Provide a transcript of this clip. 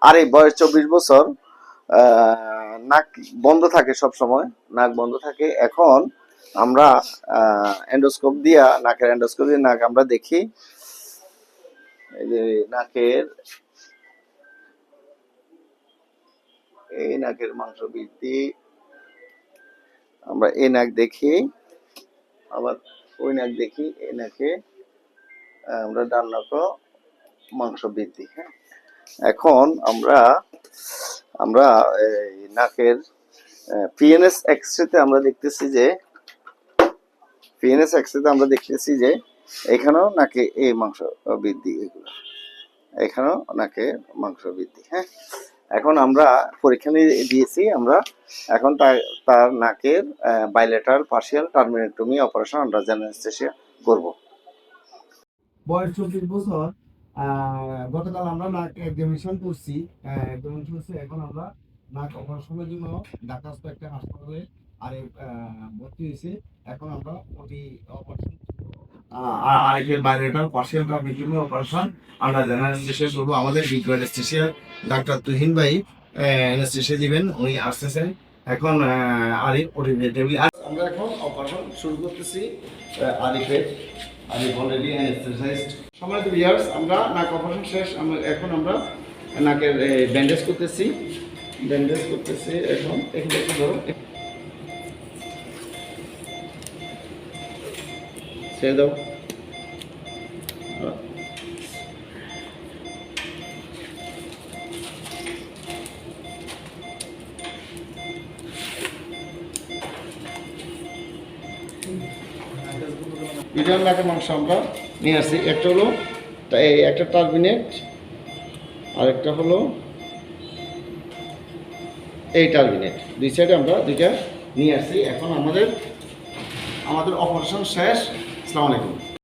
আর এই বয়স 24 বছর, নাক বন্ধ থাকে সব সময়, নাক বন্ধ থাকে। এখন আমরা এন্ডোস্কোপ দিয়া, নাকের এন্ডোস্কোপ দিয়ে নাক আমরা দেখি। এই যে নাকের, এই নাকের মাংস বৃদ্ধি, আমরা এই নাক দেখি, আবার ওই নাক দেখি, এই নাকে আমরা ডান নাকও মাংস বৃদ্ধি। হ্যাঁ, এখন আমরা আমরা এই নাকের পিএনএস এক্সরেতে আমরা দেখতেছি যে, পিএনএস এক্সরেতে আমরা দেখতেছি যে এখানেও নাকে এই মাংস বৃদ্ধি, এগুলো এখানেও নাকে মাংস বৃদ্ধি। হ্যাঁ, এখন আমরা পরীক্ষা দিয়েছি আমরা। এখন তার নাকের বাইলেটারাল পার্শিয়াল টার্মিনেটমি অপারেশন আমরা অ্যানেস্থেসিয়া করব। বয়স 24 বছর। গতকাল আমরা নাক এক্সামিনেশন করছি। এখন আমরা নাক অপারেশনের জন্য ঢাকা একটা হাসপাতালে ভর্তি হয়েছে। এখন আমরা ওটি অপারেশন আরেকের বাইরেটার পার্সিয়াল টার্মিনেটমি অপারেশন আমরা অ্যানেস্থেসিয়া করবো। আমাদের বিগ অ্যানেস্থেসিয়া ডাক্তার তুহিন ভাই অ্যানেস্থেসিয়া দিবেন, উনি আসতেছেন এখন। আরিফ ওটি আমরা এখন অপারেশন শুরু করতেছি আরিফের। আরিফ অলরেডি অ্যানেস্থেসাইজড। সম্মানিত ভিউয়ার্স, আমরা নাক অপারেশন শেষ। এখন আমরা নাকের ব্যান্ডেজ করতেছি। এখন এখানে একটু ধরো, ছেড়ে দাও। দুইটার নাকের মাংস আমরা নিয়ে আসছি। একটা হলো একটা টার্মিনেট, আরেকটা হলো এই টার্মিনেট। দুই সাইডে আমরা দুইটা নিয়ে আসছি। এখন আমাদের অপারেশন শেষ। আসসালামু আলাইকুম।